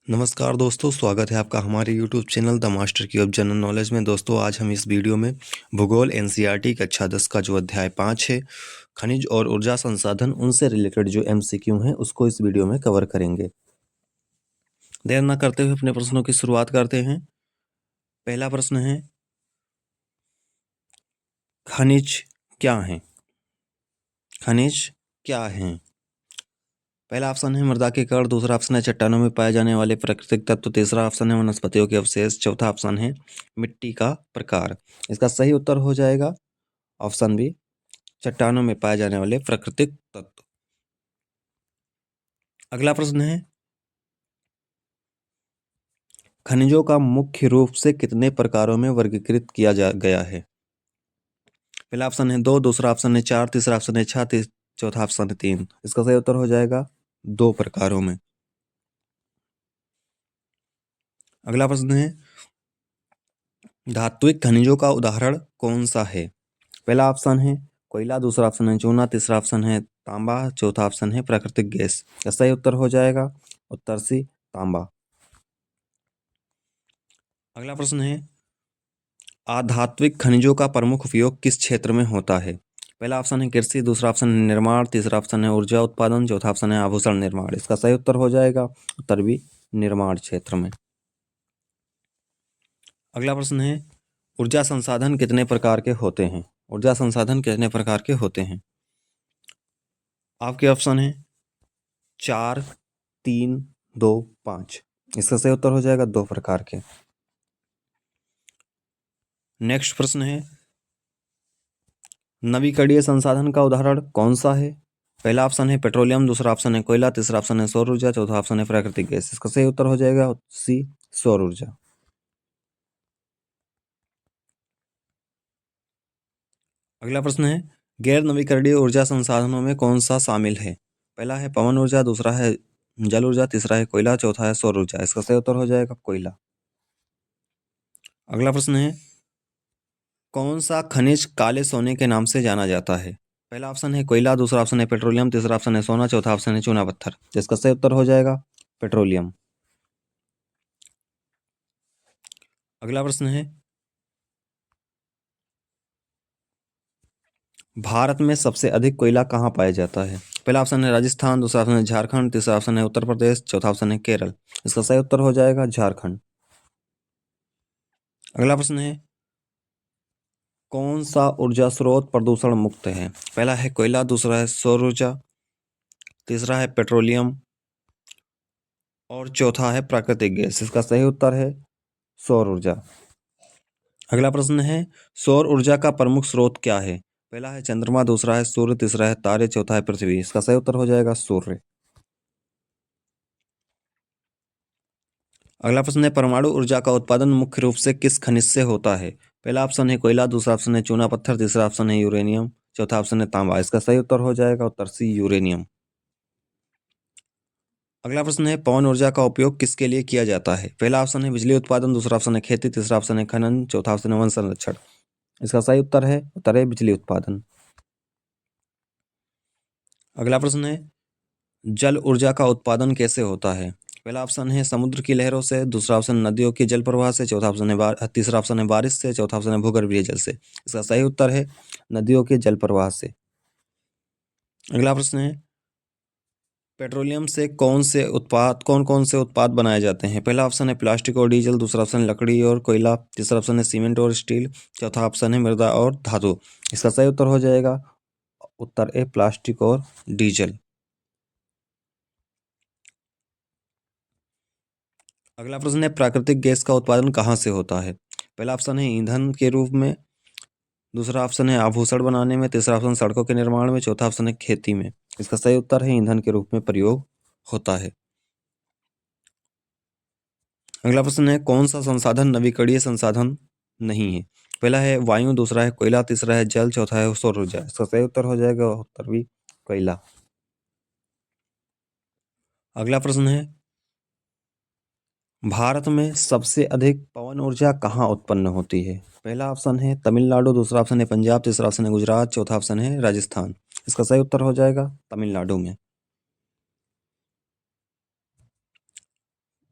नमस्कार दोस्तों, स्वागत है आपका हमारे यूट्यूब चैनल द मास्टर की ऑफ जनरल नॉलेज में। दोस्तों, आज हम इस वीडियो में भूगोल एनसीईआरटी कक्षा 10 का जो अध्याय 5 है, खनिज और ऊर्जा संसाधन, उनसे रिलेटेड जो एमसीक्यू हैं उसको इस वीडियो में कवर करेंगे। देर न करते हुए अपने प्रश्नों की शुरुआत करते हैं। पहला प्रश्न है, खनिज क्या हैं? खनिज क्या हैं? पहला ऑप्शन है मृदा के कण, दूसरा ऑप्शन है चट्टानों में पाए जाने वाले प्राकृतिक तत्व, तीसरा ऑप्शन है वनस्पतियों के अवशेष, चौथा ऑप्शन है मिट्टी का प्रकार। इसका सही उत्तर हो जाएगा ऑप्शन बी, चट्टानों में पाए जाने वाले प्राकृतिक तत्व। अगला प्रश्न है, खनिजों का मुख्य रूप से कितने प्रकारों में वर्गीकृत किया गया है? पहला ऑप्शन है 2, दूसरा ऑप्शन है 4, तीसरा ऑप्शन है 6, चौथा ऑप्शन है 3। इसका सही उत्तर हो जाएगा 2 प्रकारों में। अगला प्रश्न है, धात्विक खनिजों का उदाहरण कौन सा है? पहला ऑप्शन है कोयला, दूसरा ऑप्शन है चूना, तीसरा ऑप्शन है तांबा, चौथा ऑप्शन है प्राकृतिक गैस। इसका सही उत्तर हो जाएगा उत्तर सी, तांबा। अगला प्रश्न है, अधात्विक खनिजों का प्रमुख उपयोग किस क्षेत्र में होता है? पहला ऑप्शन है कृषि, दूसरा ऑप्शन है निर्माण, तीसरा ऑप्शन है ऊर्जा उत्पादन, चौथा ऑप्शन है आभूषण निर्माण। इसका सही उत्तर हो जाएगा उत्तर बी, निर्माण क्षेत्र में। अगला प्रश्न है, ऊर्जा संसाधन कितने प्रकार के होते हैं? ऊर्जा संसाधन कितने प्रकार के होते हैं? आपके ऑप्शन है 4, 3, 2, 5। इसका सही उत्तर हो जाएगा 2 प्रकार के। नेक्स्ट प्रश्न है, नवीकरणीय संसाधन का उदाहरण कौन सा है? पहला ऑप्शन है पेट्रोलियम, दूसरा ऑप्शन है कोयला, तीसरा ऑप्शन है सौर ऊर्जा, चौथा ऑप्शन है प्राकृतिक गैस। इसका सही उत्तर हो जाएगा सी, सौर ऊर्जा। अगला प्रश्न है, गैर नवीकरणीय ऊर्जा संसाधनों में कौन सा शामिल है? पहला है पवन ऊर्जा, दूसरा है जल ऊर्जा, तीसरा है कोयला, चौथा है सौर ऊर्जा। इसका सही उत्तर हो जाएगा कोयला। अगला प्रश्न है, कौन सा खनिज काले सोने के नाम से जाना जाता है? पहला ऑप्शन है कोयला, दूसरा ऑप्शन है पेट्रोलियम, तीसरा ऑप्शन है सोना, चौथा ऑप्शन है चूना पत्थर। जिसका सही उत्तर हो जाएगा पेट्रोलियम। अगला प्रश्न है, भारत में सबसे अधिक कोयला कहाँ पाया जाता है? पहला ऑप्शन है राजस्थान, दूसरा ऑप्शन है झारखंड, तीसरा ऑप्शन है उत्तर प्रदेश, चौथा ऑप्शन है केरल। इसका सही उत्तर हो जाएगा झारखंड। अगला प्रश्न है, कौन सा ऊर्जा स्रोत प्रदूषण मुक्त है? पहला है कोयला, दूसरा है सौर ऊर्जा, तीसरा है पेट्रोलियम और चौथा है प्राकृतिक गैस। इसका सही उत्तर है सौर ऊर्जा। अगला प्रश्न है, सौर ऊर्जा का प्रमुख स्रोत क्या है? पहला है चंद्रमा, दूसरा है सूर्य, तीसरा है तारे, चौथा है पृथ्वी। इसका सही उत्तर हो जाएगा सूर्य। अगला प्रश्न है, परमाणु ऊर्जा का उत्पादन मुख्य रूप से किस खनिज से होता है? पहला ऑप्शन है कोयला, दूसरा ऑप्शन है चूना पत्थर, तीसरा ऑप्शन है यूरेनियम, चौथा ऑप्शन है तांबा। इसका सही उत्तर हो जाएगा उत्तर सी, यूरेनियम। अगला प्रश्न है, पवन ऊर्जा का उपयोग किसके लिए किया जाता है? पहला ऑप्शन है बिजली उत्पादन, दूसरा ऑप्शन है खेती, तीसरा ऑप्शन है खनन, चौथा ऑप्शन है वन संरक्षण। इसका सही उत्तर है बिजली उत्पादन। अगला प्रश्न है, जल ऊर्जा का उत्पादन कैसे होता है? पहला ऑप्शन है समुद्र की लहरों से, दूसरा ऑप्शन नदियों के जल प्रवाह से, चौथा ऑप्शन है तीसरा ऑप्शन है बारिश से, चौथा ऑप्शन है भूगर्भीय जल से। इसका सही उत्तर है नदियों के जल प्रवाह से। अगला प्रश्न है, पेट्रोलियम से कौन कौन से उत्पाद बनाए जाते हैं? पहला ऑप्शन है प्लास्टिक और डीजल, दूसरा ऑप्शन है लकड़ी और कोयला, तीसरा ऑप्शन है सीमेंट और स्टील, चौथा ऑप्शन है मृदा और धातु। इसका सही उत्तर हो जाएगा उत्तर ए, प्लास्टिक और डीजल। अगला प्रश्न है, प्राकृतिक गैस का उत्पादन कहाँ से होता है? पहला ऑप्शन है ईंधन के रूप में, दूसरा ऑप्शन है आभूषण बनाने में, तीसरा ऑप्शन सड़कों के निर्माण में, चौथा ऑप्शन है खेती में। इसका सही उत्तर है ईंधन के रूप में प्रयोग होता है। अगला प्रश्न है, कौन सा संसाधन नवीकरणीय संसाधन नहीं है? पहला है वायु, दूसरा है कोयला, तीसरा है जल, चौथा है सौर ऊर्जा। इसका सही उत्तर हो जाएगा उत्तर भी, कोयला। अगला प्रश्न है, भारत में सबसे अधिक पवन ऊर्जा कहाँ उत्पन्न होती है? पहला ऑप्शन है तमिलनाडु, दूसरा ऑप्शन है पंजाब, तीसरा ऑप्शन है गुजरात, चौथा ऑप्शन है राजस्थान। इसका सही उत्तर हो जाएगा तमिलनाडु में।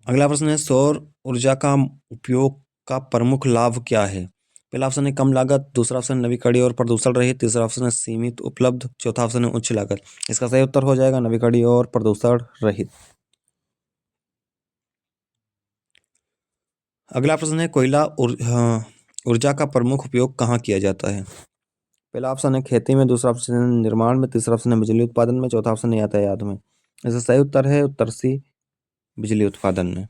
अगला प्रश्न है सौर ऊर्जा का उपयोग का प्रमुख लाभ क्या है? पहला ऑप्शन है कम लागत, दूसरा ऑप्शन नवीकरणीय और प्रदूषण रहित, तीसरा ऑप्शन है सीमित उपलब्ध, चौथा ऑप्शन है उच्च लागत। इसका सही उत्तर हो जाएगा नवीकरणीय और प्रदूषण रहित। अगला प्रश्न है ऊर्जा का प्रमुख उपयोग कहाँ किया जाता है? पहला ऑप्शन है खेती में, दूसरा ऑप्शन है निर्माण में, तीसरा ऑप्शन है बिजली उत्पादन में, चौथा ऑप्शन है यातायात में। इसका सही उत्तर है उत्तर सी, बिजली उत्पादन में।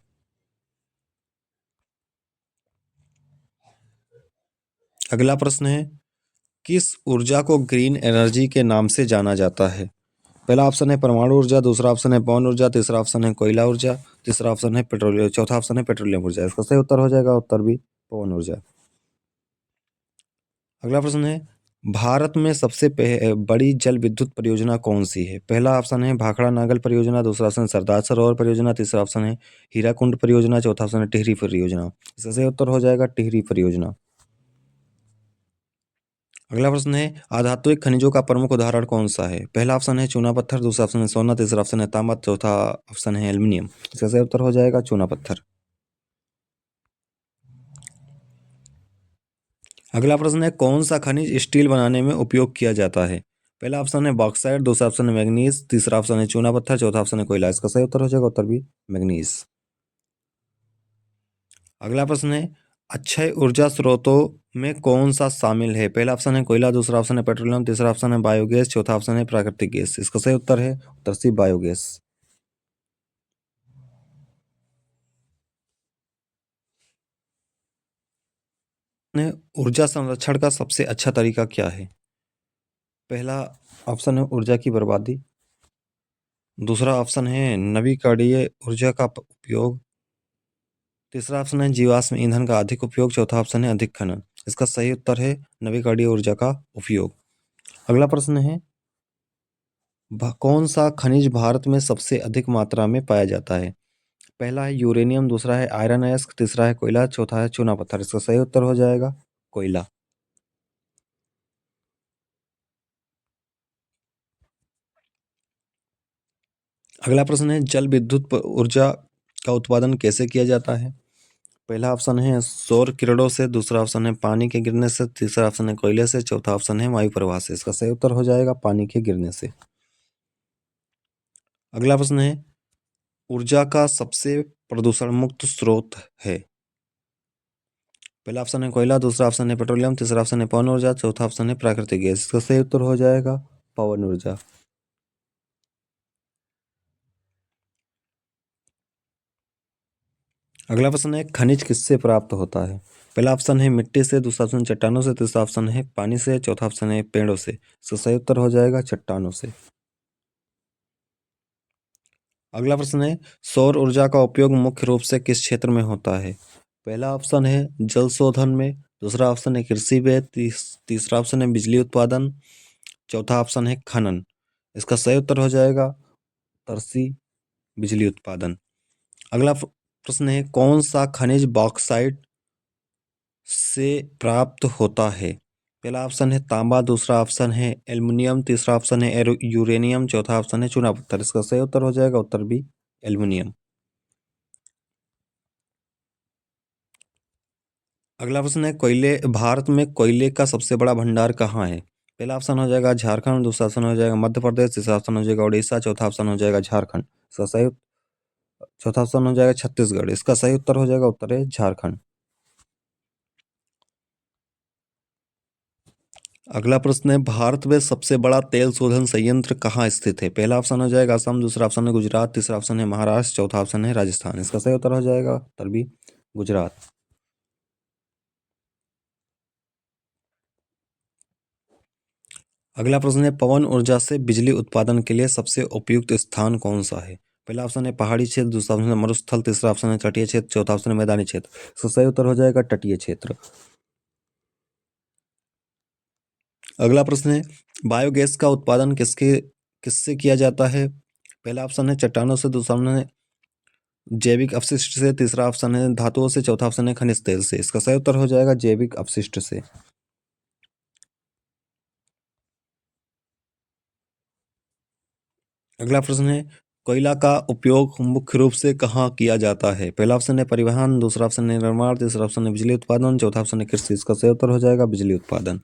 अगला प्रश्न है किस ऊर्जा को ग्रीन एनर्जी के नाम से जाना जाता है? पहला ऑप्शन है परमाणु ऊर्जा, दूसरा ऑप्शन है पवन ऊर्जा, तीसरा ऑप्शन है कोयला ऊर्जा, तीसरा ऑप्शन है पेट्रोलियम, चौथा ऑप्शन है पेट्रोलियम ऊर्जा। इसका सही उत्तर हो जाएगा उत्तर बी, पवन ऊर्जा। अगला प्रश्न है भारत में सबसे बड़ी जल विद्युत परियोजना कौन सी है? पहला ऑप्शन है भाखड़ा नागल परियोजना, दूसरा ऑप्शन सरदार सरोवर परियोजना, तीसरा ऑप्शन है हीराकुंड परियोजना, चौथा ऑप्शन है टिहरी परियोजना। इसका सही उत्तर हो जाएगा टिहरी परियोजना। अगला प्रश्न है आधात्विक खनिजों का प्रमुख उदाहरण कौन सा है? पहला ऑप्शन है चूना पत्थर, दूसरा ऑप्शन है सोना, तीसरा ऑप्शन है तांबा, चौथा ऑप्शन है एल्यूमिनियम। इसका सही उत्तर हो जाएगा चूना पत्थर। अगला प्रश्न है कौन सा खनिज स्टील बनाने में उपयोग किया जाता है? पहला ऑप्शन है बॉक्साइट, दूसरा ऑप्शन है मैग्नीज, तीसरा ऑप्शन है चूना पत्थर, चौथा ऑप्शन है कोयला। इसका सही उत्तर हो जाएगा उत्तर बी, मैग्नीज। अगला प्रश्न है अक्षय ऊर्जा स्रोतों में कौन सा शामिल है? पहला ऑप्शन है कोयला, दूसरा ऑप्शन है पेट्रोलियम, तीसरा ऑप्शन है बायोगैस, चौथा ऑप्शन है प्राकृतिक गैस। इसका सही उत्तर है उत्तर सी, बायोगैस। ऊर्जा संरक्षण का सबसे अच्छा तरीका क्या है? पहला ऑप्शन है ऊर्जा की बर्बादी, दूसरा ऑप्शन है नवीकरणीय ऊर्जा का उपयोग, तीसरा ऑप्शन है जीवाश्म ईंधन का अधिक उपयोग, चौथा ऑप्शन है अधिक खनन। इसका सही उत्तर है नवीकरणीय ऊर्जा का उपयोग। अगला प्रश्न है कौन सा खनिज भारत में सबसे अधिक मात्रा में पाया जाता है? पहला है यूरेनियम, दूसरा है आयरन अयस्क, तीसरा है कोयला, चौथा है चूना पत्थर। इसका सही उत्तर हो जाएगा कोयला। अगला प्रश्न है जल विद्युत ऊर्जा का उत्पादन कैसे किया जाता है? पहला ऑप्शन है सौर किरणों से, दूसरा ऑप्शन है पानी के गिरने से, तीसरा ऑप्शन है कोयले से, चौथा ऑप्शन है वायु प्रवाह से। इसका सही उत्तर हो जाएगा पानी के गिरने से। अगला प्रश्न है ऊर्जा का सबसे प्रदूषण मुक्त स्रोत है? पहला ऑप्शन है कोयला, दूसरा ऑप्शन है पेट्रोलियम, तीसरा ऑप्शन है पवन ऊर्जा, चौथा ऑप्शन है प्राकृतिक गैस। इसका सही उत्तर हो जाएगा पवन ऊर्जा। अगला प्रश्न है खनिज किससे प्राप्त होता है? पहला ऑप्शन है मिट्टी से, दूसरा ऑप्शन चट्टानों से, तीसरा ऑप्शन है पानी से, चौथा ऑप्शन है पेड़ों से। इसका सही उत्तर हो जाएगा चट्टानों से। अगला प्रश्न है सौर ऊर्जा का उपयोग मुख्य रूप से किस क्षेत्र में होता है? पहला ऑप्शन है जल शोधन में, दूसरा ऑप्शन है कृषि में, तीसरा ऑप्शन है बिजली उत्पादन, चौथा ऑप्शन है खनन। इसका सही उत्तर हो जाएगा तरसी, बिजली उत्पादन। अगला प्रश्न है कौन सा खनिज बॉक्साइट से प्राप्त होता है? पहला ऑप्शन है तांबा, दूसरा ऑप्शन है एल्युमिनियम, तीसरा ऑप्शन है यूरेनियम, चौथा ऑप्शन है चूना पत्थर। इसका सही उत्तर हो जाएगा उत्तर बी, एल्युमिनियम। अगला प्रश्न है कोयले भारत में कोयले का सबसे बड़ा भंडार कहाँ है? पहला ऑप्शन हो जाएगा झारखंड, दूसरा ऑप्शन हो जाएगा मध्य प्रदेश, तीसरा ऑप्शन हो जाएगा उड़ीसा, चौथा ऑप्शन हो जाएगा झारखंड। इसका सही चौथा ऑप्शन हो जाएगा छत्तीसगढ़। इसका सही उत्तर हो जाएगा उत्तर है झारखंड। अगला प्रश्न है भारत में सबसे बड़ा तेल शोधन संयंत्र कहाँ स्थित है? पहला ऑप्शन हो जाएगा असम, दूसरा ऑप्शन है गुजरात, तीसरा ऑप्शन है महाराष्ट्र, चौथा ऑप्शन है राजस्थान। इसका सही उत्तर हो जाएगा उत्तर बी, गुजरात। अगला प्रश्न है पवन ऊर्जा से बिजली उत्पादन के लिए सबसे उपयुक्त स्थान कौन सा है? पहला ऑप्शन है पहाड़ी क्षेत्र, दूसरा ऑप्शन है मरुस्थल, तीसरा ऑप्शन है तटीय क्षेत्र, चौथा ऑप्शन है मैदानी क्षेत्र। इसका सही उत्तर हो जाएगा तटीय क्षेत्र। अगला प्रश्न है बायोगैस का उत्पादन किससे किया जाता है? पहला ऑप्शन है चट्टानों से, दूसरा ऑप्शन है जैविक अपशिष्ट से, तीसरा ऑप्शन है धातुओं से, चौथा ऑप्शन है खनिज तेल से। इसका सही उत्तर हो जाएगा जैविक अपशिष्ट से। अगला प्रश्न है कोयला का उपयोग मुख्य रूप से कहाँ किया जाता है? पहला ऑप्शन है परिवहन, दूसरा ऑप्शन है निर्माण, तीसरा ऑप्शन है बिजली उत्पादन, चौथा ऑप्शन है कृषि। इसका सही उत्तर हो जाएगा बिजली उत्पादन।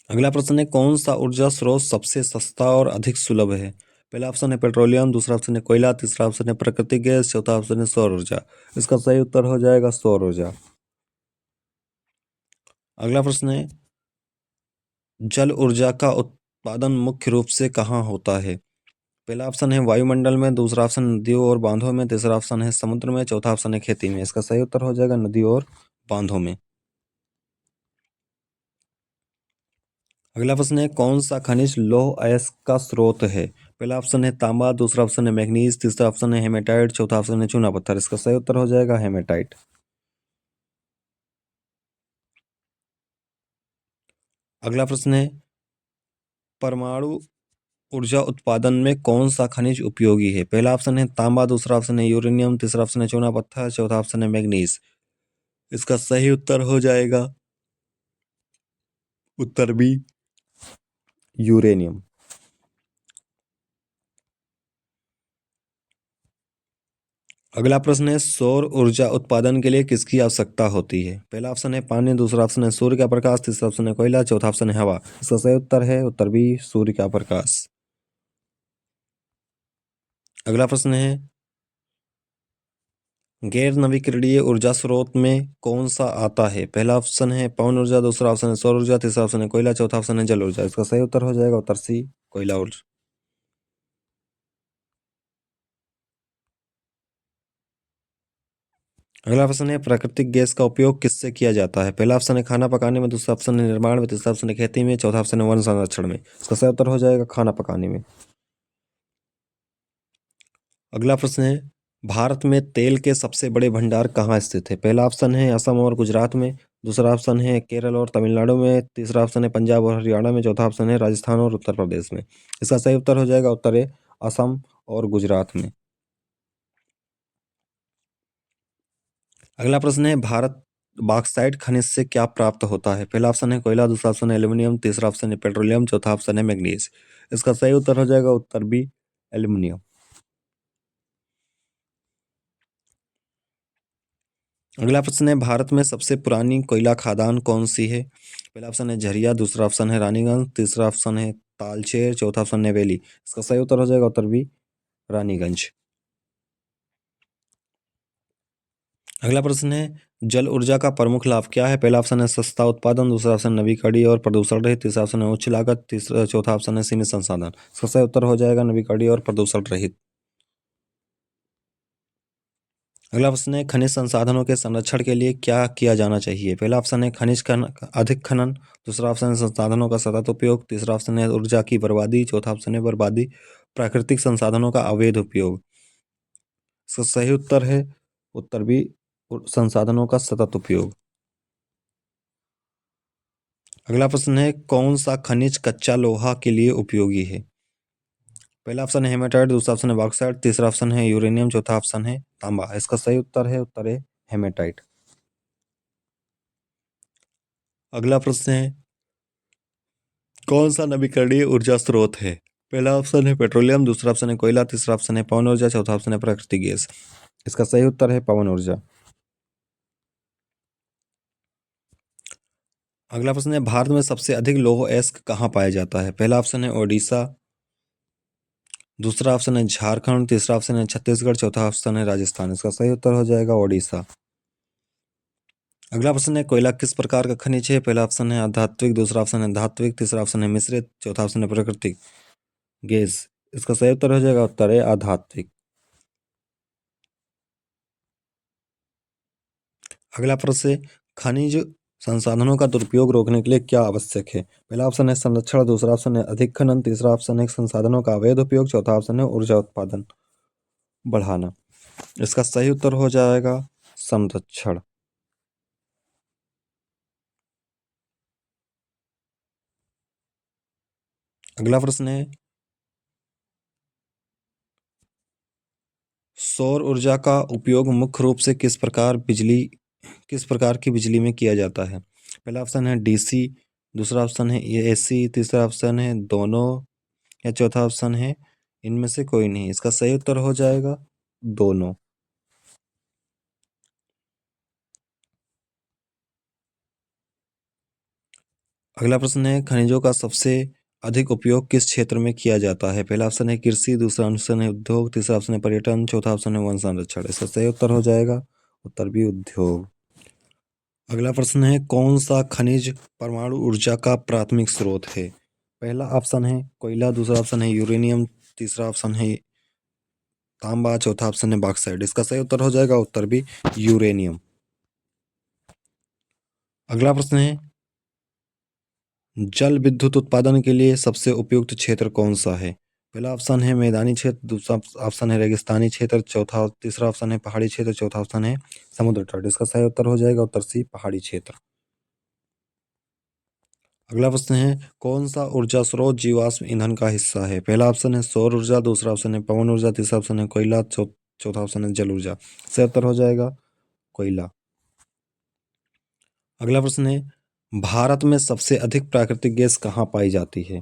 अगला प्रश्न है कौन सा ऊर्जा स्रोत सबसे सस्ता और अधिक सुलभ है? पहला ऑप्शन है पेट्रोलियम, दूसरा ऑप्शन है कोयला, तीसरा ऑप्शन है प्राकृतिक गैस, चौथा ऑप्शन है सौर ऊर्जा। इसका सही उत्तर हो जाएगा सौर ऊर्जा। अगला प्रश्न है जल ऊर्जा का उत्पादन मुख्य रूप से कहाँ होता है? पहला ऑप्शन है वायुमंडल में, दूसरा ऑप्शन नदियों और बांधों में, तीसरा ऑप्शन है समुद्र में, चौथा ऑप्शन है खेती में। इसका सही उत्तर हो जाएगा नदियों और बांधों में। अगला प्रश्न है कौन सा खनिज लौह अयस्क का स्रोत है? पहला ऑप्शन है तांबा, दूसरा ऑप्शन है मैग्नीज, तीसरा ऑप्शन है हेमेटाइट, चौथा ऑप्शन है चूना पत्थर। इसका सही उत्तर हो जाएगा हेमेटाइट। अगला प्रश्न है परमाणु ऊर्जा उत्पादन में कौन सा खनिज उपयोगी है? पहला ऑप्शन है तांबा, दूसरा ऑप्शन है यूरेनियम, तीसरा ऑप्शन है चूना पत्थर, चौथा ऑप्शन है मैग्नीज। इसका सही उत्तर हो जाएगा उत्तर बी यूरेनियम। अगला प्रश्न है सौर ऊर्जा उत्पादन के लिए किसकी आवश्यकता होती है? पहला ऑप्शन है पानी, दूसरा ऑप्शन है सूर्य का प्रकाश, तीसरा ऑप्शन है कोयला, चौथा ऑप्शन है हवा। इसका सही उत्तर है उत्तर बी सूर्य का प्रकाश। अगला प्रश्न है गैर नवीकरणीय ऊर्जा स्रोत में कौन सा आता है? पहला ऑप्शन है पवन ऊर्जा, दूसरा ऑप्शन है सौर ऊर्जा, तीसरा ऑप्शन है कोयला, चौथा ऑप्शन है जल ऊर्जा। इसका सही उत्तर हो जाएगा उत्तर सी कोयला ऊर्जा। अगला प्रश्न है प्राकृतिक गैस का उपयोग किससे किया जाता है? पहला ऑप्शन है खाना पकाने में, दूसरा ऑप्शन है निर्माण में, तीसरा ऑप्शन है खेती में, चौथा ऑप्शन है वन संरक्षण में। इसका सही उत्तर हो जाएगा खाना पकाने में। अगला प्रश्न है भारत में तेल के सबसे बड़े भंडार कहाँ स्थित है? पहला ऑप्शन है असम और गुजरात में, दूसरा ऑप्शन है केरल और तमिलनाडु में, तीसरा ऑप्शन है पंजाब और हरियाणा में, चौथा ऑप्शन है राजस्थान और उत्तर प्रदेश में। इसका सही उत्तर हो जाएगा उत्तर है असम और गुजरात में। अगला प्रश्न है भारत बॉक्साइट खनिज से क्या प्राप्त होता है? पहला ऑप्शन है कोयला, दूसरा ऑप्शन है एल्यूमिनियम, तीसरा ऑप्शन है पेट्रोलियम, चौथा ऑप्शन है मैग्नीज। इसका सही उत्तर हो जाएगा उत्तर बी एल्यूमिनियम। अगला प्रश्न है भारत में सबसे पुरानी कोयला खदान कौन सी है? पहला ऑप्शन है झरिया, दूसरा ऑप्शन है रानीगंज, तीसरा ऑप्शन है तालचेर, चौथा ऑप्शन है वेली। इसका सही उत्तर हो जाएगा उत्तर बी रानीगंज। अगला प्रश्न है जल ऊर्जा का प्रमुख लाभ क्या है? पहला ऑप्शन है सस्ता उत्पादन, दूसरा ऑप्शन नवीकरणीय और प्रदूषण रहित, तीसरा ऑप्शन है उच्च लागत, तीसरा चौथा ऑप्शन है सीमित संसाधन। इसका सही उत्तर हो जाएगा नवीकरणीय और प्रदूषण रहित। अगला प्रश्न है खनिज संसाधनों के संरक्षण के लिए क्या किया जाना चाहिए? पहला ऑप्शन है खनिज का अधिक खनन, दूसरा ऑप्शन है संसाधनों का सतत उपयोग, तीसरा ऑप्शन है ऊर्जा की बर्बादी, चौथा ऑप्शन है बर्बादी प्राकृतिक संसाधनों का अवैध उपयोग। इसका सही उत्तर है उत्तर बी संसाधनों का सतत उपयोग। अगला प्रश्न है कौन सा खनिज कच्चा लोहा के लिए उपयोगी है? पहला ऑप्शन है हेमाटाइट, दूसरा ऑप्शन है बॉक्साइट, तीसरा ऑप्शन है यूरेनियम, चौथा ऑप्शन है तांबा। इसका सही उत्तर है हेमेटाइट। अगला प्रश्न है कौन सा नवीकरणीय ऊर्जा स्रोत है? पहला ऑप्शन है पेट्रोलियम, दूसरा ऑप्शन है कोयला, तीसरा ऑप्शन है पवन ऊर्जा, चौथा ऑप्शन है प्राकृतिक गैस। इसका सही उत्तर है पवन ऊर्जा। अगला प्रश्न है भारत में सबसे अधिक लौह अयस्क कहाँ पाया जाता है? पहला ऑप्शन है ओडिशा, दूसरा ऑप्शन है झारखंड, तीसरा ऑप्शन है छत्तीसगढ़, चौथा ऑप्शन है राजस्थान। इसका सही उत्तर हो जाएगा ओडिशा। अगला प्रश्न है कोयला किस प्रकार का खनिज है? पहला ऑप्शन है आधात्विक, दूसरा ऑप्शन है धात्विक, तीसरा ऑप्शन है मिश्रित, चौथा ऑप्शन है प्राकृतिक गैस। इसका सही उत्तर हो जाएगा उत्तर है आधात्विक। अगला प्रश्न है खनिज संसाधनों का दुरुपयोग रोकने के लिए क्या आवश्यक है? पहला ऑप्शन है संरक्षण, दूसरा ऑप्शन है अधिक खनन, तीसरा ऑप्शन है संसाधनों का अवैध उपयोग, चौथा ऑप्शन है ऊर्जा उत्पादन बढ़ाना। इसका सही उत्तर हो जाएगा संरक्षण। अगला प्रश्न है सौर ऊर्जा का उपयोग मुख्य रूप से किस प्रकार की बिजली में किया जाता है? पहला ऑप्शन है डीसी, दूसरा ऑप्शन है एसी, तीसरा ऑप्शन है दोनों, चौथा ऑप्शन है मिश्रित। इसका सही उत्तर हो जाएगा उत्तर ए दोनों। अगला प्रश्न है भारत में सबसे अधिक लौह अयस्क कहाँ पाया जाता है? पहला ऑप्शन है कोयला, दूसरा ऑप्शन है हीरा, तीसरा ऑप्शन है या चौथा ऑप्शन है इनमें से कोई नहीं। इसका सही उत्तर हो जाएगा दोनों। अगला प्रश्न है खनिजों का सबसे अधिक उपयोग किस क्षेत्र में किया जाता है? पहला ऑप्शन है कृषि, दूसरा ऑप्शन है उद्योग, तीसरा ऑप्शन है पर्यटन, चौथा ऑप्शन है वन संरक्षण। इसका सही उत्तर हो जाएगा उत्तर बी उद्योग। अगला प्रश्न है कौन सा खनिज परमाणु ऊर्जा का प्राथमिक स्रोत है? पहला ऑप्शन है कोयला, दूसरा ऑप्शन है यूरेनियम, तीसरा ऑप्शन है तांबा, चौथा ऑप्शन है बॉक्साइट। इसका सही उत्तर हो जाएगा उत्तर बी यूरेनियम। अगला प्रश्न है जल विद्युत उत्पादन के लिए सबसे उपयुक्त क्षेत्र कौन सा है? पहला ऑप्शन है मैदानी क्षेत्र, दूसरा ऑप्शन है रेगिस्तानी क्षेत्र, तीसरा ऑप्शन है पहाड़ी क्षेत्र, चौथा ऑप्शन है समुद्र तट। इसका सही उत्तर हो जाएगा उत्तर सी पहाड़ी क्षेत्र। अगला प्रश्न है कौन सा ऊर्जा स्रोत जीवाश्म ईंधन का हिस्सा है? पहला ऑप्शन है सौर ऊर्जा, दूसरा ऑप्शन है पवन ऊर्जा, तीसरा ऑप्शन है कोयला, चौथा ऑप्शन है जल ऊर्जा। सही उत्तर हो जाएगा कोयला। अगला प्रश्न है भारत में सबसे अधिक प्राकृतिक गैस कहाँ पाई जाती है?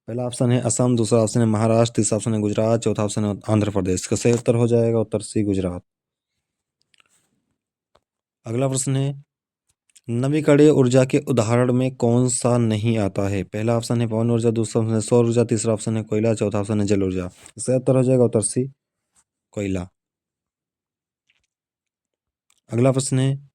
पहला ऑप्शन है असम, दूसरा ऑप्शन है महाराष्ट्र, तीसरा ऑप्शन है गुजरात, चौथा ऑप्शन है आंध्र प्रदेश। इसका सही उत्तर हो जाएगा उत्तर सी गुजरात। अगला प्रश्न है नवीकरणीय ऊर्जा के उदाहरण में कौन सा नहीं आता है? पहला ऑप्शन है पवन ऊर्जा, दूसरा ऑप्शन है सौर ऊर्जा, तीसरा ऑप्शन है कोयला, चौथा ऑप्शन है जल ऊर्जा। इसका उत्तर हो जाएगा उत्तर सी कोयला। अगला प्रश्न है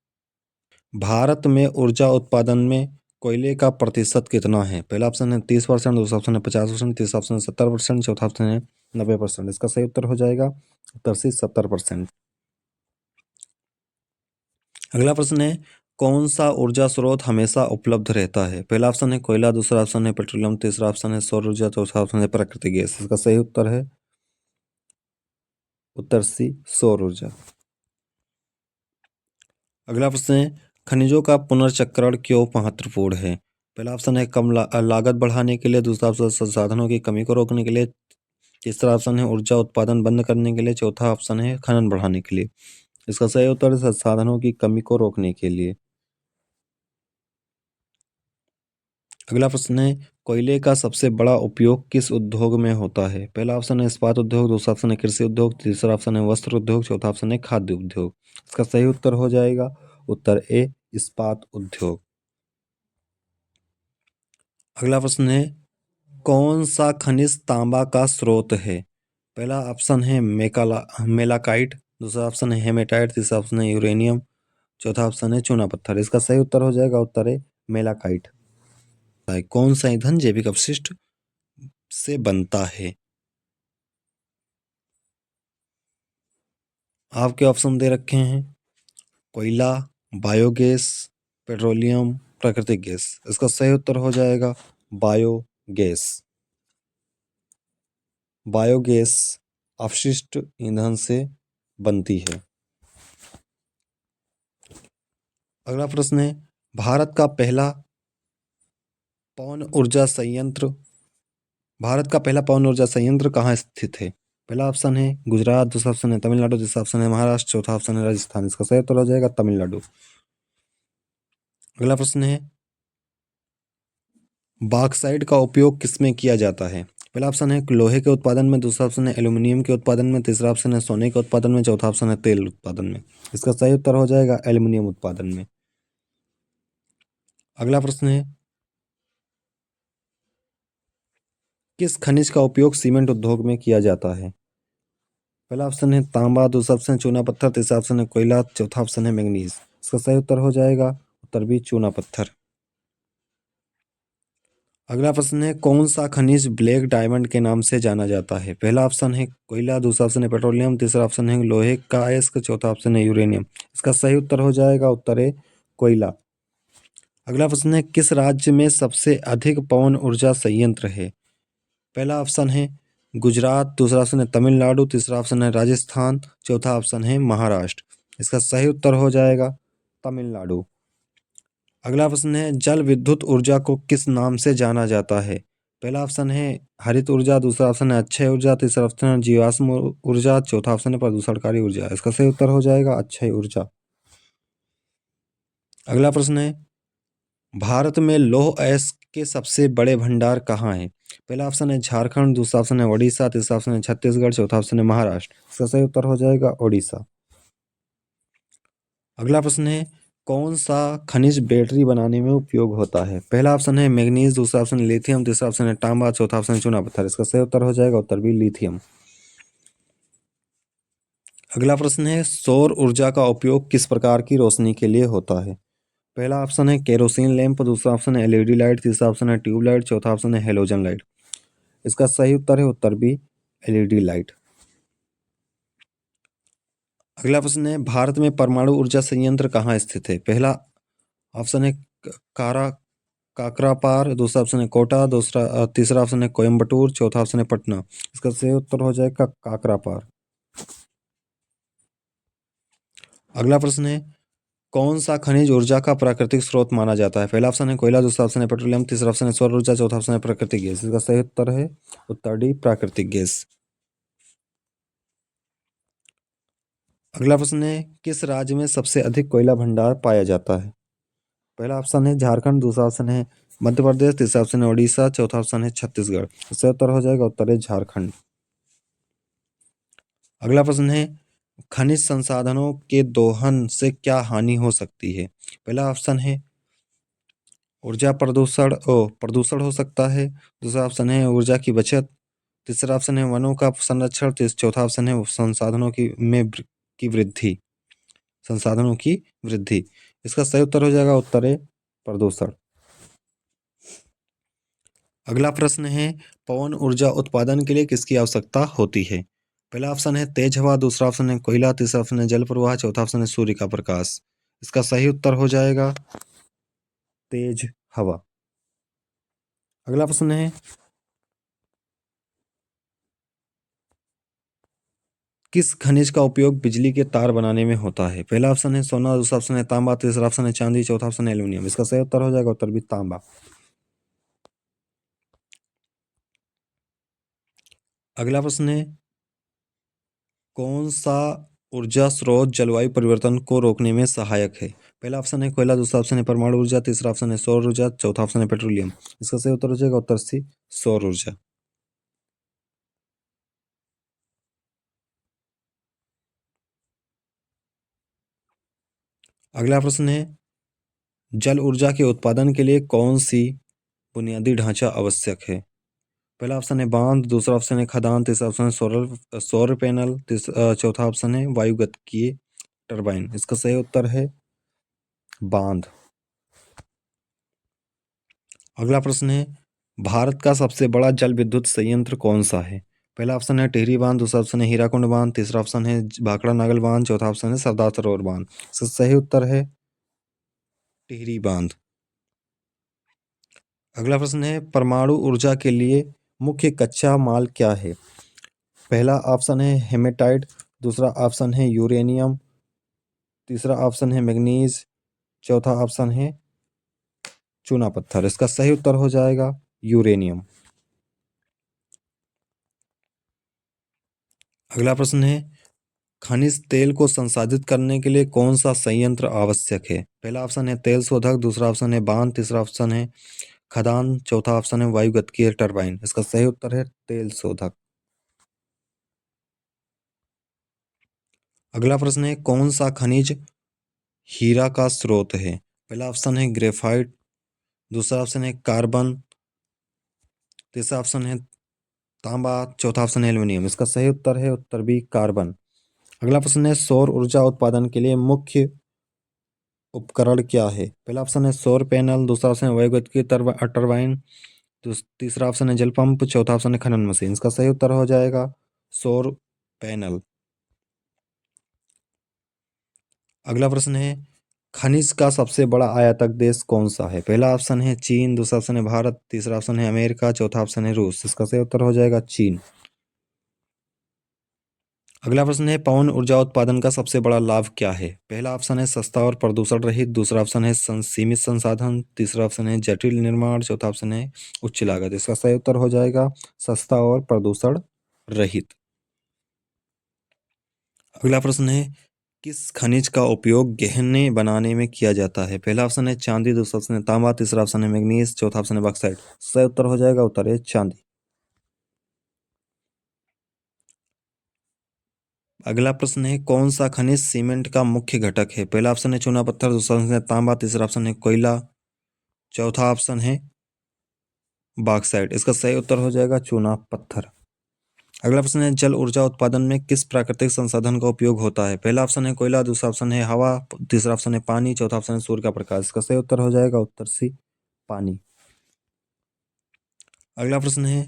भारत में ऊर्जा उत्पादन में कोयले का प्रतिशत कितना है? पहला ऑप्शन है 30%, दूसरा ऑप्शन है 50%, तीसरा ऑप्शन है 70%, चौथा ऑप्शन है 90%। इसका सही उत्तर हो जाएगा उत्तर सी 70%। अगला प्रश्न है कौन सा ऊर्जा स्रोत हमेशा उपलब्ध रहता है? पहला ऑप्शन है कोयला, दूसरा ऑप्शन है पेट्रोलियम, तीसरा ऑप्शन है सौर ऊर्जा, चौथा ऑप्शन है प्राकृतिक गैस। इसका सही उत्तर है उत्तर सी सौर ऊर्जा। अगला प्रश्न है खनिजों का पुनर्चक्रण क्यों महत्वपूर्ण है? पहला ऑप्शन है कम लागत बढ़ाने के लिए, दूसरा ऑप्शन संसाधनों की कमी को रोकने के लिए, तीसरा ऑप्शन है ऊर्जा उत्पादन बंद करने के लिए, चौथा ऑप्शन है खनन बढ़ाने के लिए। इसका सही उत्तर है संसाधनों की कमी को रोकने के लिए। अगला प्रश्न है कोयले का सबसे बड़ा उपयोग किस उद्योग में होता है? पहला ऑप्शन है इस्पात उद्योग, दूसरा ऑप्शन है कृषि उद्योग, तीसरा ऑप्शन है वस्त्र उद्योग, चौथा ऑप्शन है खाद्य उद्योग। इसका सही उत्तर हो जाएगा उत्तर ए इस्पात उद्योग। अगला प्रश्न है कौन सा खनिज तांबा का स्रोत है? पहला ऑप्शन है मेलाकाइट, दूसरा ऑप्शन है हेमेटाइट, तीसरा ऑप्शन है यूरेनियम, चौथा ऑप्शन है चूना पत्थर। इसका सही उत्तर हो जाएगा उत्तर है मेलाकाइट। कौन सा ईंधन जैविक अपशिष्ट से बनता है? आपके ऑप्शन दे रखे हैं कोयला, बायोगैस, पेट्रोलियम, प्राकृतिक गैस। इसका सही उत्तर हो जाएगा बायोगैस। बायोगैस अपशिष्ट ईंधन से बनती है। अगला प्रश्न है भारत का पहला पवन ऊर्जा संयंत्र कहाँ स्थित है? पहला ऑप्शन है गुजरात, दूसरा ऑप्शन है तमिलनाडु, तीसरा ऑप्शन है महाराष्ट्र, चौथा ऑप्शन है राजस्थान। इसका सही उत्तर हो जाएगा तमिलनाडु। अगला प्रश्न है बॉक्साइट का उपयोग किसमें किया जाता है? पहला ऑप्शन है लोहे के उत्पादन में, दूसरा ऑप्शन है एल्यूमिनियम के उत्पादन में, तीसरा ऑप्शन है सोने के उत्पादन में, चौथा ऑप्शन है तेल उत्पादन में। इसका सही उत्तर हो जाएगा एल्यूमिनियम उत्पादन में। अगला प्रश्न है किस खनिज का उपयोग सीमेंट उद्योग में किया जाता है? पहला ऑप्शन है तांबा, दूसरा ऑप्शन है चूना पत्थर, तीसरा ऑप्शन है कोयला, चौथा ऑप्शन है मैंगनीज। इसका सही उत्तर हो जाएगा उत्तर बी चूना पत्थर। अगला प्रश्न है कौन सा खनिज ब्लैक डायमंड के नाम से जाना जाता है? पहला ऑप्शन है कोयला, दूसरा ऑप्शन है पेट्रोलियम, तीसरा ऑप्शन है लोहे का अयस्क, चौथा ऑप्शन है यूरेनियम। इसका सही उत्तर हो जाएगा उत्तर है कोयला। अगला प्रश्न है किस राज्य में सबसे अधिक पवन ऊर्जा संयंत्र है? पहला ऑप्शन है गुजरात, दूसरा ऑप्शन है तमिलनाडु, तीसरा ऑप्शन है राजस्थान, चौथा ऑप्शन है महाराष्ट्र। इसका सही उत्तर हो जाएगा तमिलनाडु। अगला प्रश्न है जल विद्युत ऊर्जा को किस नाम से जाना जाता है? पहला ऑप्शन है हरित ऊर्जा, दूसरा ऑप्शन है अक्षय ऊर्जा, तीसरा ऑप्शन है जीवाश्म ऊर्जा, चौथा ऑप्शन है प्रदूषणकारी ऊर्जा। इसका सही उत्तर हो जाएगा अक्षय ऊर्जा। अगला प्रश्न है भारत में लौह अयस्क के सबसे बड़े भंडार कहाँ हैं? पहला ऑप्शन है झारखंड, दूसरा ऑप्शन है ओडिशा, तीसरा ऑप्शन है छत्तीसगढ़, चौथा ऑप्शन है महाराष्ट्र। इसका सही उत्तर हो जाएगा ओडिशा। अगला प्रश्न है कौन सा खनिज बैटरी बनाने में उपयोग होता है? पहला ऑप्शन है मैग्नीज, दूसरा ऑप्शन है लिथियम, तीसरा ऑप्शन है तांबा, चौथा ऑप्शन है चूना पत्थर। इसका सही उत्तर हो जाएगा उत्तर बी लिथियम। अगला प्रश्न है सौर ऊर्जा का उपयोग किस प्रकार की रोशनी के लिए होता है? पहला ऑप्शन है केरोसिन लैंप, दूसरा ऑप्शन है एलईडी लाइट, तीसरा ऑप्शन है ट्यूबलाइट, चौथा ऑप्शन है हेलोजन लाइट। इसका सही उत्तर है उत्तर बी एलईडी लाइट। अगला प्रश्न है भारत में परमाणु ऊर्जा संयंत्र कहाँ स्थित है? पहला ऑप्शन है कारा काकरापार, दूसरा ऑप्शन है कोटा, तीसरा ऑप्शन है कोयम्बटूर, चौथा ऑप्शन है पटना। इसका सही उत्तर हो जाएगा काकरापार। अगला प्रश्न है कौन सा खनिज ऊर्जा का प्राकृतिक स्रोत माना जाता है? पहला ऑप्शन है कोयला, दूसरा ऑप्शन है पेट्रोलियम, तीसरा ऑप्शन है सौर ऊर्जा, चौथा ऑप्शन है प्राकृतिक गैस। इसका सही उत्तर है उत्तर डी प्राकृतिक गैस। अगला प्रश्न है किस राज्य में सबसे अधिक कोयला भंडार पाया जाता है? पहला ऑप्शन है झारखंड, दूसरा ऑप्शन है मध्य प्रदेश, तीसरा ऑप्शन है उड़ीसा, चौथा ऑप्शन है छत्तीसगढ़। इसका उत्तर हो जाएगा उत्तर है झारखंड। अगला प्रश्न है खनिज संसाधनों के दोहन से क्या हानि हो सकती है? पहला ऑप्शन है ऊर्जा प्रदूषण हो सकता है, दूसरा ऑप्शन है ऊर्जा की बचत, तीसरा ऑप्शन है वनों का संरक्षण, चौथा ऑप्शन है संसाधनों की वृद्धि, संसाधनों की वृद्धि। इसका सही उत्तर हो जाएगा उत्तर है प्रदूषण। अगला प्रश्न है पवन ऊर्जा उत्पादन के लिए किसकी आवश्यकता होती है? पहला ऑप्शन है तेज हवा, दूसरा ऑप्शन है कोयला, तीसरा ऑप्शन है जल प्रवाह, चौथा ऑप्शन है सूर्य का प्रकाश। इसका सही उत्तर हो जाएगा तेज हवा। अगला प्रश्न है किस खनिज का उपयोग बिजली के तार बनाने में होता है? पहला ऑप्शन है सोना, दूसरा ऑप्शन है तांबा, तीसरा ऑप्शन है चांदी, चौथा ऑप्शन है एल्यूमिनियम। इसका सही उत्तर हो जाएगा उत्तर भी तांबा। अगला प्रश्न है कौन सा ऊर्जा स्रोत जलवायु परिवर्तन को रोकने में सहायक है? पहला ऑप्शन है कोयला, दूसरा ऑप्शन है परमाणु ऊर्जा, तीसरा ऑप्शन है सौर ऊर्जा, चौथा ऑप्शन है पेट्रोलियम। इसका सही उत्तर हो जाएगा उत्तर सी सौर ऊर्जा। अगला प्रश्न है जल ऊर्जा के उत्पादन के लिए कौन सी बुनियादी ढांचा आवश्यक है? पहला ऑप्शन है बांध, दूसरा ऑप्शन है खदान, तीसरा ऑप्शन है सौर पैनल, चौथा ऑप्शन है वायुगतिकीय टरबाइन। इसका सही उत्तर है बांध। अगला प्रश्न है भारत का सबसे बड़ा जल विद्युत संयंत्र कौन सा है? पहला ऑप्शन है टिहरी बांध, दूसरा ऑप्शन है हीराकुंड बांध, तीसरा ऑप्शन है भाखड़ा नागल बांध, चौथा ऑप्शन है सरदार सरोवर बांध। इसका सही उत्तर है टिहरी बांध। अगला प्रश्न है परमाणु ऊर्जा के लिए मुख्य कच्चा माल क्या है? पहला ऑप्शन है हेमेटाइट, दूसरा ऑप्शन है यूरेनियम, तीसरा ऑप्शन है मैग्नीज, चौथा ऑप्शन है चूना पत्थर। इसका सही उत्तर हो जाएगा यूरेनियम। अगला प्रश्न है खनिज तेल को संसाधित करने के लिए कौन सा संयंत्र आवश्यक है? पहला ऑप्शन है तेल शोधक, दूसरा ऑप्शन है बांध, तीसरा ऑप्शन है खदान, चौथा ऑप्शन है वायुगतिकीय टरबाइन। इसका सही उत्तर है तेल शोधक। अगला प्रश्न है कौन सा खनिज हीरा का स्रोत है? पहला ऑप्शन है ग्रेफाइट, दूसरा ऑप्शन है कार्बन, तीसरा ऑप्शन है तांबा, चौथा ऑप्शन है एल्यूमिनियम। इसका सही उत्तर है उत्तर बी कार्बन। अगला प्रश्न है सौर ऊर्जा उत्पादन के लिए मुख्य उपकरण क्या है? पहला ऑप्शन है सौर पैनल, दूसरा ऑप्शन है वायुगतिकीय टरबाइन, तीसरा ऑप्शन है जल पंप, चौथा ऑप्शन है खनन मशीन। इसका सही उत्तर हो जाएगा सौर पैनल। अगला प्रश्न है खनिज का सबसे बड़ा आयातक देश कौन सा है? पहला ऑप्शन है चीन, दूसरा ऑप्शन है भारत, तीसरा ऑप्शन है अमेरिका, चौथा ऑप्शन है रूस। इसका सही उत्तर हो जाएगा चीन। अगला प्रश्न है पवन ऊर्जा उत्पादन का सबसे बड़ा लाभ क्या है? पहला ऑप्शन है सस्ता और प्रदूषण रहित, दूसरा ऑप्शन है सीमित संसाधन, तीसरा ऑप्शन है जटिल निर्माण, चौथा ऑप्शन है उच्च लागत। इसका सही उत्तर हो जाएगा सस्ता और प्रदूषण रहित। अगला प्रश्न है किस खनिज का उपयोग गहने बनाने में किया जाता है? पहला ऑप्शन है चांदी, दूसरा ऑप्शन है तांबा, तीसरा ऑप्शन है मैग्नीज, चौथा ऑप्शन है बॉक्साइट। सही उत्तर हो जाएगा उत्तर है चांदी। अगला प्रश्न है कौन सा खनिज सीमेंट का मुख्य घटक है? पहला ऑप्शन है चूना पत्थर, दूसरा ऑप्शन है तांबा, तीसरा ऑप्शन है कोयला, चौथा ऑप्शन है बॉक्साइट। इसका सही उत्तर हो जाएगा चूना पत्थर। अगला प्रश्न है जल ऊर्जा उत्पादन में किस प्राकृतिक संसाधन का उपयोग होता है? पहला ऑप्शन है कोयला, दूसरा ऑप्शन है हवा, तीसरा ऑप्शन है पानी, चौथा ऑप्शन है सूर्य का प्रकाश। इसका सही उत्तर हो जाएगा उत्तर सी पानी। अगला प्रश्न है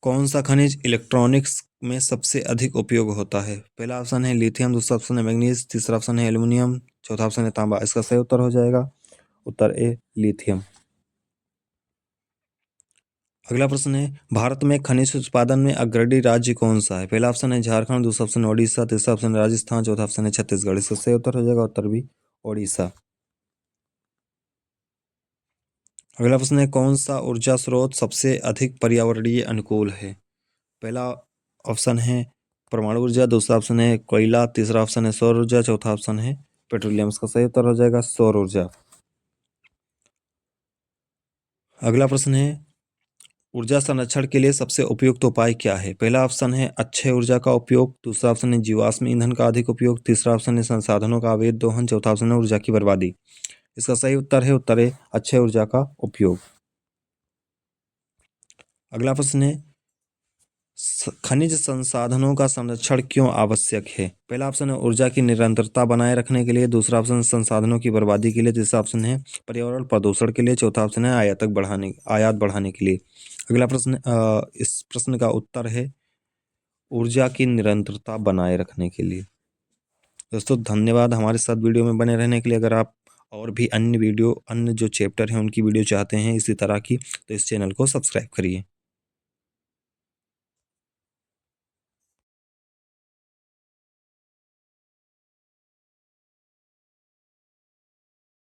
कौन सा खनिज इलेक्ट्रॉनिक्स में सबसे अधिक उपयोग होता है? पहला ऑप्शन है लिथियम, दूसरा ऑप्शन है मैग्नीज, तीसरा ऑप्शन है एल्युमिनियम, चौथा ऑप्शन है तांबा। इसका सही उत्तर हो जाएगा उत्तर ए लिथियम। अगला प्रश्न है भारत में खनिज उत्पादन में अग्रणी राज्य कौन सा है? पहला ऑप्शन है झारखंड, दूसरा ऑप्शन है ओडिशा, तीसरा ऑप्शन है राजस्थान, चौथा ऑप्शन है छत्तीसगढ़। इसका सही उत्तर हो जाएगा उत्तर बी ओडिशा। अगला प्रश्न है कौन सा ऊर्जा स्रोत सबसे अधिक पर्यावरणीय अनुकूल है? पहला ऑप्शन है परमाणु ऊर्जा, दूसरा ऑप्शन है कोयला, तीसरा ऑप्शन है सौर ऊर्जा, चौथा ऑप्शन है पेट्रोलियम। इसका सही उत्तर हो जाएगा सौर ऊर्जा। अगला प्रश्न है ऊर्जा संरक्षण के लिए सबसे उपयुक्त उपाय क्या है? पहला ऑप्शन है अक्षय ऊर्जा का उपयोग, दूसरा ऑप्शन है जीवाश्म ईंधन का अधिक उपयोग, तीसरा ऑप्शन है संसाधनों का अवैध दोहन, चौथा ऑप्शन है ऊर्जा की बर्बादी। इसका सही उत्तर है उत्तर है अक्षय ऊर्जा का उपयोग। अगला प्रश्न है खनिज संसाधनों का संरक्षण क्यों आवश्यक है? पहला ऑप्शन है ऊर्जा की निरंतरता बनाए रखने के लिए, दूसरा ऑप्शन संसाधनों की बर्बादी के लिए, तीसरा ऑप्शन है पर्यावरण प्रदूषण के लिए, चौथा ऑप्शन है आयात बढ़ाने के लिए। अगला प्रश्न इस प्रश्न का उत्तर है ऊर्जा की निरंतरता बनाए रखने के लिए। दोस्तों धन्यवाद हमारे साथ वीडियो में बने रहने के लिए। अगर आप और भी अन्य जो चैप्टर हैं उनकी वीडियो चाहते हैं इसी तरह की तो इस चैनल को सब्सक्राइब करिए।